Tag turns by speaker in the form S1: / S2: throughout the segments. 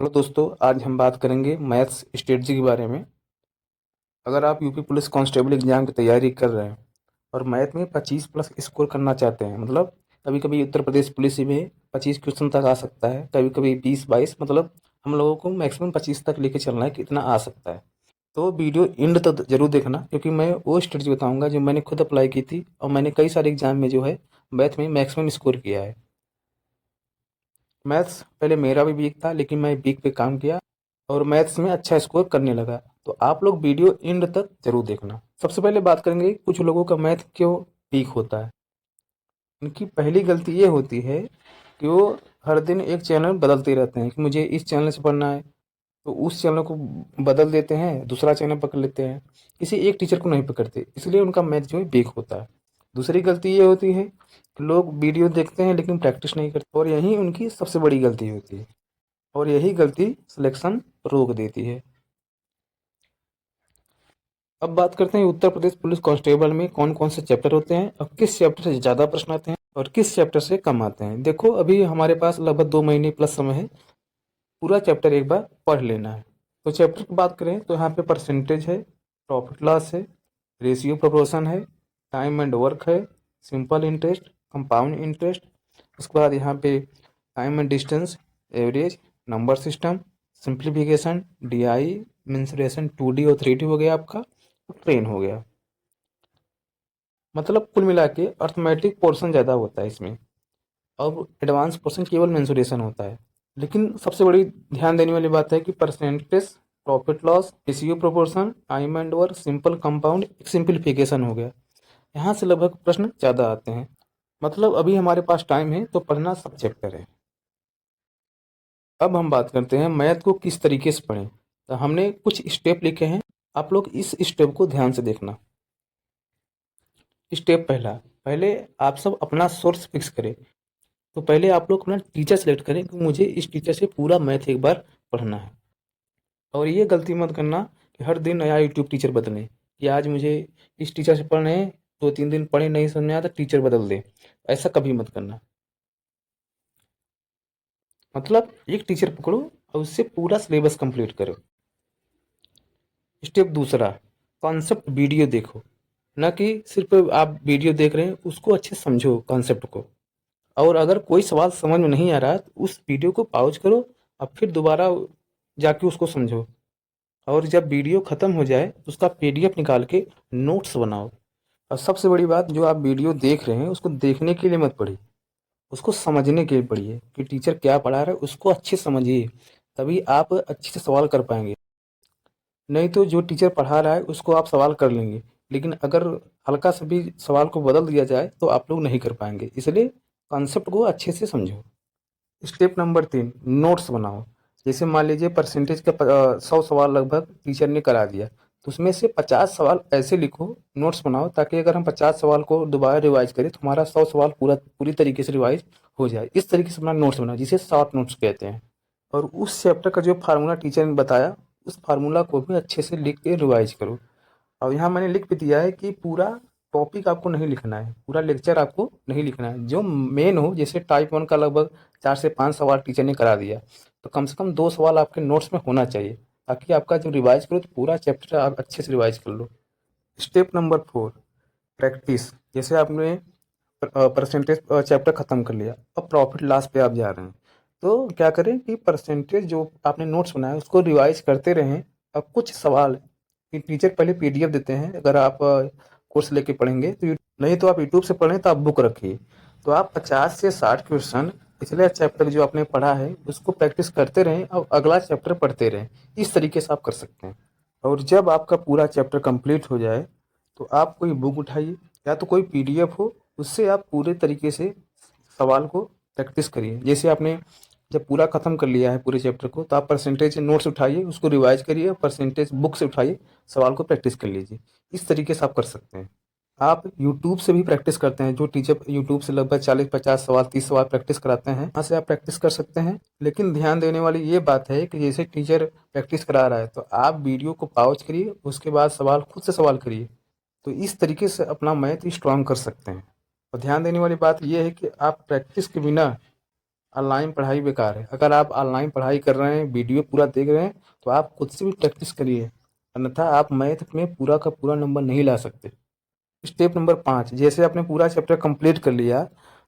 S1: Hello दोस्तों, आज हम बात करेंगे मैथ्स स्ट्रेटजी के बारे में। अगर आप यूपी पुलिस कांस्टेबल एग्जाम की तैयारी कर रहे हैं और मैथ में 25 प्लस स्कोर करना चाहते हैं, मतलब कभी कभी उत्तर प्रदेश पुलिस में 25 क्वेश्चन तक आ सकता है, कभी कभी 20-22, मतलब हम लोगों को मैक्सिमम 25 तक लेके चलना है कि इतना आ सकता है। तो वीडियो एंड तक जरूर देखना, क्योंकि मैं वो स्ट्रेटजी बताऊंगा जो मैंने खुद अप्लाई की थी और मैंने कई सारे एग्जाम में जो है मैथ में मैक्सिमम स्कोर किया है। मैथ्स पहले मेरा भी वीक था, लेकिन मैं वीक पे काम किया और मैथ्स में अच्छा स्कोर करने लगा। तो आप लोग वीडियो एंड तक जरूर देखना। सबसे पहले बात करेंगे कुछ लोगों का मैथ क्यों वीक होता है। उनकी पहली गलती ये होती है कि वो हर दिन एक चैनल बदलते रहते हैं कि मुझे इस चैनल से पढ़ना है, तो उस चैनल को बदल देते हैं, दूसरा चैनल पकड़ लेते हैं, किसी एक टीचर को नहीं पकड़ते, इसलिए उनका मैथ जो है वीक होता है। दूसरी गलती ये होती है कि लोग वीडियो देखते हैं लेकिन प्रैक्टिस नहीं करते, और यही उनकी सबसे बड़ी गलती होती है, और यही गलती सिलेक्शन रोक देती है। अब बात करते हैं उत्तर प्रदेश पुलिस कांस्टेबल में कौन कौन से चैप्टर होते हैं और किस चैप्टर से ज़्यादा प्रश्न आते हैं और किस चैप्टर से कम आते हैं। देखो, अभी हमारे पास लगभग 2 महीने प्लस समय है, पूरा चैप्टर एक बार पढ़ लेना है। तो चैप्टर की बात करें तो यहाँ पे परसेंटेज है, प्रॉफिट लॉस है, रेशियो प्रोपोर्शन है, टाइम एंड वर्क है, सिंपल इंटरेस्ट, कंपाउंड इंटरेस्ट, उसके बाद यहाँ पे time and distance, average, number system, simplification, DI, mensuration 2D और 3D हो गया आपका, ट्रेन हो गया। मतलब कुल मिला के अर्थमेटिक पोर्शन ज़्यादा होता है इसमें, और एडवांस पोर्शन केवल मेंसुरेशन होता है। लेकिन सबसे बड़ी ध्यान देने वाली बात है कि percentage, profit loss, ratio proportion, time and work, simple compound, simplification हो गया। यहाँ से लगभग प्रश्न ज़्यादा आते हैं। मतलब अभी हमारे पास टाइम है तो पढ़ना सब चैप्टर है। अब हम बात करते हैं मैथ को किस तरीके से पढ़ें। तो हमने कुछ स्टेप लिखे हैं, आप लोग इस स्टेप को ध्यान से देखना। स्टेप पहला, पहले आप सब अपना सोर्स फिक्स करें। तो पहले आप लोग अपना टीचर सेलेक्ट करें कि मुझे इस टीचर से पूरा मैथ एक बार पढ़ना है। और ये गलती मत करना कि हर दिन नया यूट्यूब टीचर बदलें, कि आज मुझे इस टीचर से पढ़ने हैं, 2-3 दिन पढ़े नहीं समझ में आया तो टीचर बदल दे। ऐसा कभी मत करना। मतलब एक टीचर पकड़ो और उससे पूरा सिलेबस कंप्लीट करो। स्टेप दूसरा, कॉन्सेप्ट वीडियो देखो, न कि सिर्फ आप वीडियो देख रहे हैं, उसको अच्छे से समझो कॉन्सेप्ट को। और अगर कोई सवाल समझ में नहीं आ रहा तो उस वीडियो को पॉज करो और फिर दोबारा जाके उसको समझो। और जब वीडियो ख़त्म हो जाए तो उसका पीडीएफ निकाल के नोट्स बनाओ। और सबसे बड़ी बात, जो आप वीडियो देख रहे हैं उसको देखने के लिए मत पढ़िए, उसको समझने के लिए पढ़िए कि टीचर क्या पढ़ा रहा है, उसको अच्छे से समझिए, तभी आप अच्छे से सवाल कर पाएंगे। नहीं तो जो टीचर पढ़ा रहा है उसको आप सवाल कर लेंगे, लेकिन अगर हल्का सा भी सवाल को बदल दिया जाए तो आप लोग नहीं कर पाएंगे। इसलिए कॉन्सेप्ट को अच्छे से समझो। स्टेप नंबर 3, नोट्स बनाओ। जैसे मान लीजिए परसेंटेज का 100 सवाल लगभग टीचर ने करा दिया, तो उसमें से 50 सवाल ऐसे लिखो, नोट्स बनाओ, ताकि अगर हम 50 सवाल को दोबारा रिवाइज करें तो हमारा 100 सवाल पूरी तरीके से रिवाइज हो जाए। इस तरीके से अपना नोट्स बनाओ, जिसे शॉर्ट नोट्स कहते हैं। और उस चैप्टर का जो फार्मूला टीचर ने बताया, उस फार्मूला को भी अच्छे से लिख के रिवाइज करो। और यहाँ मैंने लिख भी दिया है कि पूरा टॉपिक आपको नहीं लिखना है, पूरा लेक्चर आपको नहीं लिखना है। जो मेन हो, जैसे टाइप 1 का लगभग 4 से 5 सवाल टीचर ने करा दिया, तो कम से कम 2 सवाल आपके नोट्स में होना चाहिए, ताकि आपका जब रिवाइज करो तो पूरा चैप्टर आप अच्छे से रिवाइज कर लो। Step number 4, practice. जैसे आपने परसेंटेज चैप्टर खत्म कर लिया, अब प्रॉफिट लॉस पे आप जा रहे हैं, तो क्या करें कि परसेंटेज जो आपने नोट्स बनाया उसको रिवाइज करते रहें। अब कुछ सवाल कि टीचर पहले पीडीएफ देते हैं, अगर आप कोर्स लेके पढ़ेंगे तो नहीं तो आप यूट्यूब से पढ़ें तो आप बुक रखिए। तो आप 50 से 60 क्वेश्चन पिछले चैप्टर जो आपने पढ़ा है उसको प्रैक्टिस करते रहें और अगला चैप्टर पढ़ते रहें। इस तरीके से आप कर सकते हैं। और जब आपका पूरा चैप्टर कंप्लीट हो जाए तो आप कोई बुक उठाइए या तो कोई पीडीएफ हो, उससे आप पूरे तरीके से सवाल को प्रैक्टिस करिए। जैसे आपने जब पूरा खत्म कर लिया है पूरे चैप्टर को, तो आप परसेंटेज नोट्स उठाइए, उसको रिवाइज करिए, परसेंटेज बुक से उठाइए, सवाल को प्रैक्टिस कर लीजिए। इस तरीके से आप कर सकते हैं। आप यूट्यूब से भी प्रैक्टिस करते हैं, जो टीचर यूट्यूब से लगभग 40-50 सवाल 30 सवाल प्रैक्टिस कराते हैं, वहाँ से आप प्रैक्टिस कर सकते हैं। लेकिन ध्यान देने वाली ये बात है कि जैसे टीचर प्रैक्टिस करा रहा है तो आप वीडियो को पॉज करिए, उसके बाद सवाल खुद से सवाल करिए। तो इस तरीके से अपना मैथ स्ट्रांग कर सकते हैं। और ध्यान देने वाली बात यह है कि आप प्रैक्टिस के बिना ऑनलाइन पढ़ाई बेकार है। अगर आप ऑनलाइन पढ़ाई कर रहे हैं, वीडियो पूरा देख रहे हैं, तो आप खुद से भी प्रैक्टिस करिए, अन्यथा आप मैथ में पूरा का पूरा नंबर नहीं ला सकते। स्टेप नंबर 5, जैसे आपने पूरा चैप्टर कंप्लीट कर लिया,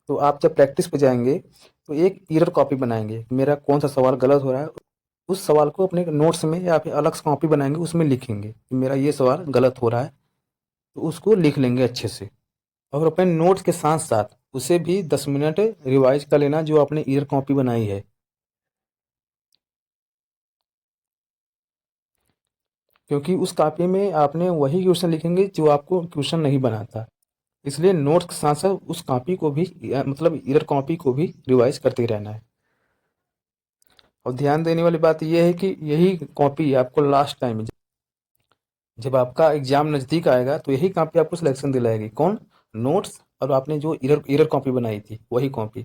S1: तो आप जब प्रैक्टिस पे जाएंगे तो एक एरर कॉपी बनाएंगे, मेरा कौन सा सवाल गलत हो रहा है, उस सवाल को अपने नोट्स में या फिर अलग से कॉपी बनाएंगे, उसमें लिखेंगे कि मेरा ये सवाल गलत हो रहा है, तो उसको लिख लेंगे अच्छे से। और अपने नोट्स के साथ साथ उसे भी 10 मिनट रिवाइज कर लेना, जो आपने ईयर कॉपी बनाई है, क्योंकि उस कॉपी में आपने वही क्वेश्चन लिखेंगे जो आपको क्वेश्चन नहीं बना था। इसलिए नोट्स के साथ साथ उस कॉपी को भी मतलब ईयर कॉपी को भी रिवाइज करते रहना है। और ध्यान देने वाली बात यह है कि यही कॉपी आपको लास्ट टाइम जब आपका एग्जाम नज़दीक आएगा, तो यही कॉपी आपको सिलेक्शन दिलाएगी। कौन? नोट्स, और आपने जो ईयर कॉपी बनाई थी वही कॉपी।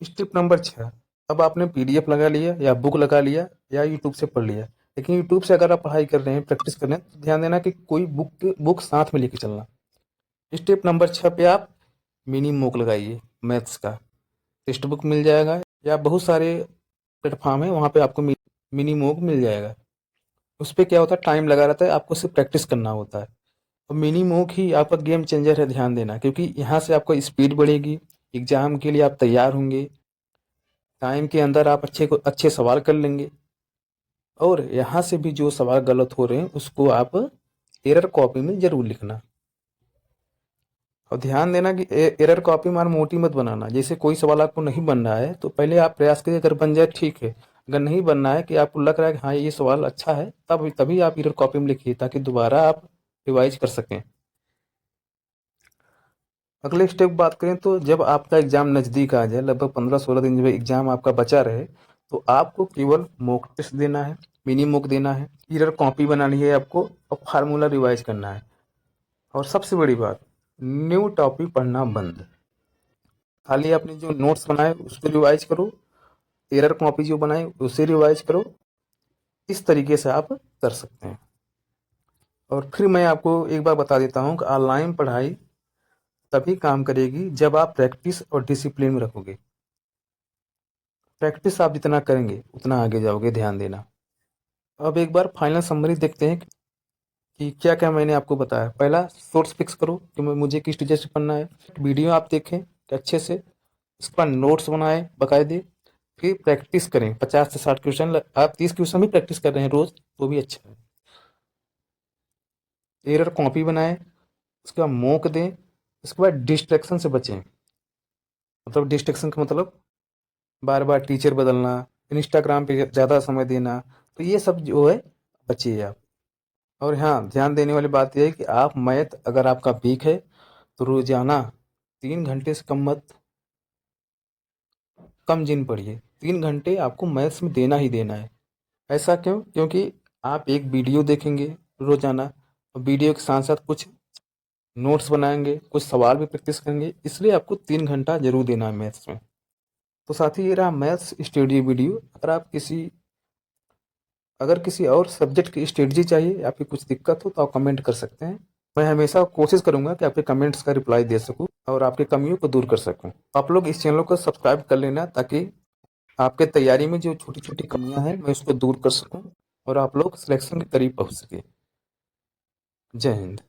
S1: स्टेप नंबर 6, अब आपने पीडीएफ लगा लिया या बुक लगा लिया या यूट्यूब से पढ़ लिया। लेकिन यूट्यूब से अगर आप पढ़ाई कर रहे हैं, प्रैक्टिस कर रहे हैं, तो ध्यान देना कि कोई बुक साथ में लेके चलना। स्टेप नंबर 6 पे आप मिनी मॉक लगाइए मैथ्स का। टेक्स्ट बुक मिल जाएगा या बहुत सारे प्लेटफॉर्म है, वहाँ पे आपको मिनी मॉक मिल जाएगा। उस पर क्या होता है, टाइम लगा रहता है, आपको सिर्फ प्रैक्टिस करना होता है। और मिनी मॉक ही आपका गेम चेंजर है, ध्यान देना, क्योंकि यहाँ से आपका स्पीड बढ़ेगी, एग्जाम के लिए आप तैयार होंगे, टाइम के अंदर आप अच्छे सवाल कर लेंगे। और यहाँ से भी जो सवाल गलत हो रहे हैं उसको आप एरर कॉपी में जरूर लिखना। और ध्यान देना कि एरर कॉपी मार मोटी मत बनाना। जैसे कोई सवाल आपको नहीं बन रहा है तो पहले आप प्रयास करिए, अगर बन जाए ठीक है, अगर नहीं बनना है कि आपको लग रहा है कि हाँ ये सवाल अच्छा है, तब तभी आप एरर कॉपी में लिखिए, ताकि दोबारा आप रिवाइज कर सकें। अगले स्टेप बात करें तो जब आपका एग्जाम नज़दीक आ जाए, लगभग 15-16 दिन जब एग्जाम आपका बचा रहे, तो आपको केवल मॉक टेस्ट देना है, मिनी मॉक देना है, एरर कॉपी बनानी है आपको, और फार्मूला रिवाइज करना है। और सबसे बड़ी बात, न्यू टॉपिक पढ़ना बंद। खाली आपने जो नोट्स बनाए उसको रिवाइज करो, एरर कॉपी जो बनाए उसे रिवाइज करो। इस तरीके से आप कर सकते हैं। और फिर मैं आपको एक बार बता देता हूँ कि ऑनलाइन पढ़ाई तभी काम करेगी जब आप प्रैक्टिस और डिसिप्लिन में रखोगे। प्रैक्टिस आप जितना करेंगे उतना आगे जाओगे, ध्यान देना। अब एक बार फाइनल समरी देखते हैं कि क्या क्या मैंने आपको बताया। पहला, सोर्स फिक्स करो कि मुझे किस टीचर से पढ़ना है। वीडियो आप देखें कि अच्छे से, इसके बाद नोट्स बनाए बाकायदे, फिर प्रैक्टिस करें 50 से 60 क्वेश्चन। आप 30 क्वेश्चन भी प्रैक्टिस कर रहे हैं रोज तो भी अच्छा है। एरर कॉपी बनाएं, उसके बाद मॉक दें, उसके बाद डिस्ट्रैक्शन से बचें। मतलब डिस्ट्रैक्शन का मतलब बार बार टीचर बदलना, इंस्टाग्राम पे ज़्यादा समय देना, तो ये सब जो है बचिए आप। और हाँ, ध्यान देने वाली बात यह है कि आप मैथ अगर आपका वीक है तो रोजाना 3 घंटे से कम जिन पढ़िए। 3 घंटे आपको मैथ्स में देना ही देना है। ऐसा क्यों? क्योंकि आप एक वीडियो देखेंगे रोजाना, और वीडियो के साथ साथ कुछ नोट्स बनाएंगे, कुछ सवाल भी प्रैक्टिस करेंगे, इसलिए आपको 3 घंटा जरूर देना है मैथ्स में। तो साथी, ये रहा मैथ्स स्टडी वीडियो। अगर किसी और सब्जेक्ट की स्ट्रेटजी चाहिए या फिर कुछ दिक्कत हो तो आप कमेंट कर सकते हैं। मैं हमेशा कोशिश करूंगा कि आपके कमेंट्स का रिप्लाई दे सकूं और आपकी कमियों को दूर कर सकूं। आप लोग इस चैनल को सब्सक्राइब कर लेना, ताकि आपके तैयारी में जो छोटी छोटी कमियां हैं मैं उसको दूर कर सकूं और आप लोग सिलेक्शन के करीब पहुंच सके। जय हिंद।